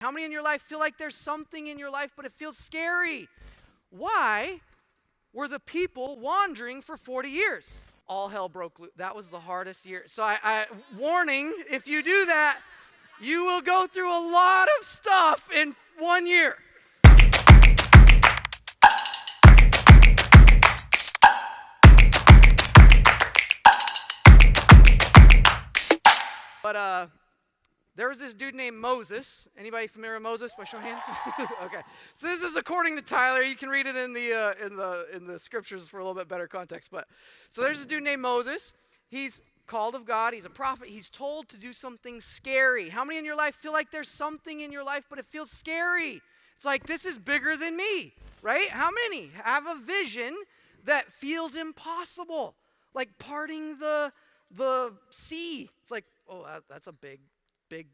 How many in your life feel like there's something in your life, but it feels scary? Why were the people wandering for 40 years? All hell broke loose. That was the hardest year. So warning, if you do that, you will go through a lot of stuff in 1 year. But there was this dude named Moses. Anybody familiar with Moses? By show of hand. Okay. So this is according to Tyler. You can read it in the scriptures for a little bit better context. But so there's this dude named Moses. He's called of God. He's a prophet. He's told to do something scary. How many in your life feel like there's something in your life, but it feels scary? It's like, this is bigger than me, right? How many have a vision that feels impossible? Like parting the sea. It's like, oh, that's a big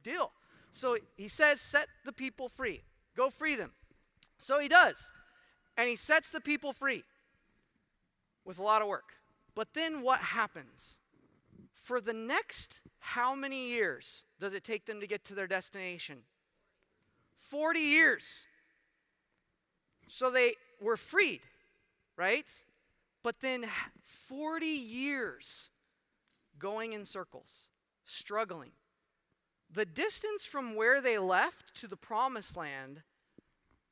deal. So he says, set the people free. Go free them. So he does. And he sets the people free with a lot of work. But then what happens? For the next how many years does it take them to get to their destination? 40 years. So they were freed, right? But then 40 years going in circles, struggling. The distance from where they left to the promised land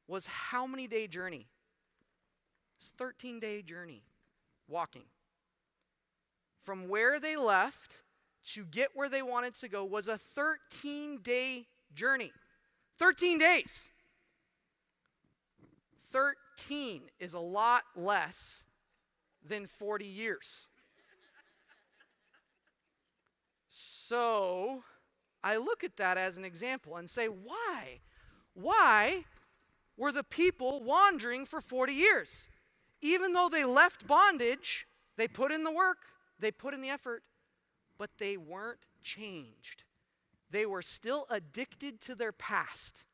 was how many day journey? It's a 13-day journey, walking. From where they left to get where they wanted to go was a 13-day journey. 13 days. 13 is a lot less than 40 years. So I look at that as an example and say, why? Why were the people wandering for 40 years? Even though they left bondage, they put in the work, they put in the effort, but they weren't changed. They were still addicted to their past.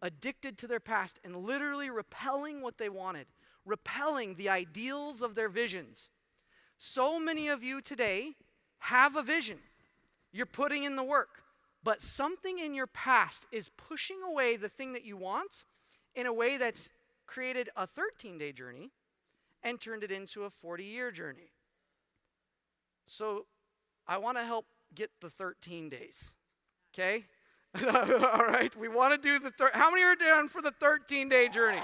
Addicted to their past and literally repelling what they wanted, repelling the ideals of their visions. So many of you today have a vision. You're putting in the work, but something in your past is pushing away the thing that you want in a way that's created a 13-day journey and turned it into a 40-year journey. So I want to help get the 13 days, okay? All right, we want to do how many are down for the 13-day journey?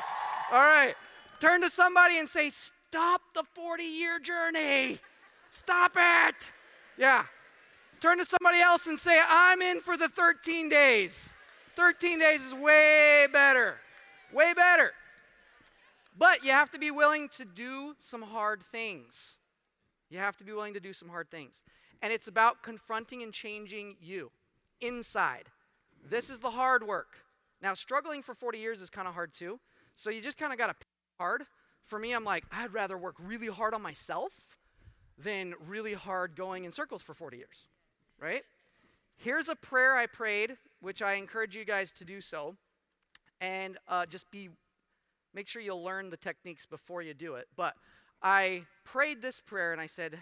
All right, turn to somebody and say, stop the 40-year journey. Stop it. Yeah. Turn to somebody else and say, I'm in for the 13 days. 13 days is way better. Way better. But you have to be willing to do some hard things. You have to be willing to do some hard things. And it's about confronting and changing you inside. This is the hard work. Now, struggling for 40 years is kind of hard too. So you just kind of got to pick hard. For me, I'm like, I'd rather work really hard on myself than really hard going in circles for 40 years. Right? Here's a prayer I prayed, which I encourage you guys to do so. And make sure you'll learn the techniques before you do it. But I prayed this prayer and I said,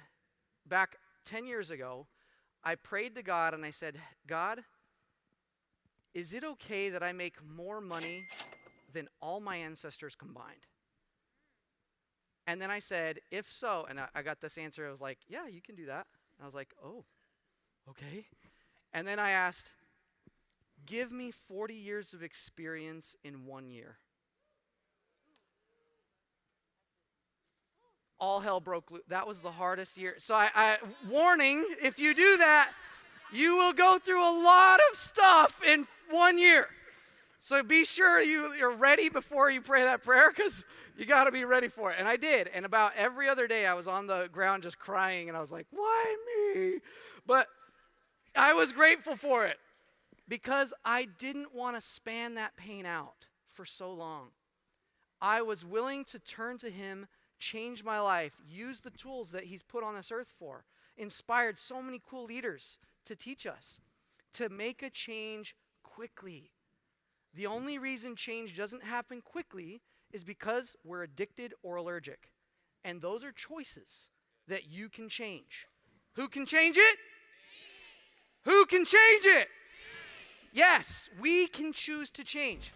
back 10 years ago, I prayed to God and I said, God, is it okay that I make more money than all my ancestors combined? And then I said, if so, and I got this answer, I was like, yeah, you can do that. And I was like, oh. Okay. And then I asked, give me 40 years of experience in 1 year. All hell broke loose. That was the hardest year. So warning, if you do that, you will go through a lot of stuff in 1 year. So be sure you're ready before you pray that prayer, because you got to be ready for it. And I did. And about every other day I was on the ground just crying, and I was like, why me? But I was grateful for it because I didn't want to span that pain out for so long. I was willing to turn to him, change my life, use the tools that he's put on this earth for, inspired so many cool leaders to teach us, to make a change quickly. The only reason change doesn't happen quickly is because we're addicted or allergic. And those are choices that you can change. Who can change it? Who can change it? Yes, we can choose to change.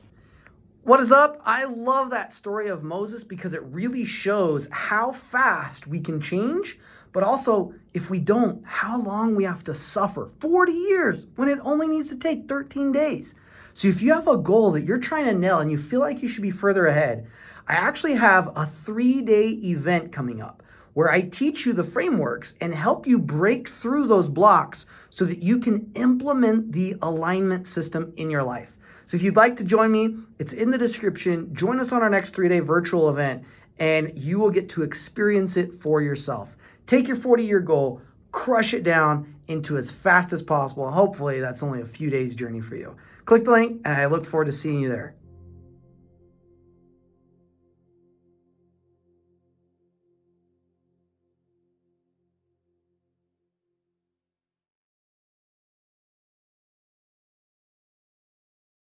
What is up? I love that story of Moses because it really shows how fast we can change, but also if we don't, how long we have to suffer. 40 years when it only needs to take 13 days. So if you have a goal that you're trying to nail and you feel like you should be further ahead, I actually have a 3-day event coming up where I teach you the frameworks and help you break through those blocks so that you can implement the alignment system in your life. So if you'd like to join me, it's in the description. Join us on our next 3-day virtual event and you will get to experience it for yourself. Take your 40-year goal, crush it down into as fast as possible. Hopefully that's only a few days journey for you. Click the link and I look forward to seeing you there.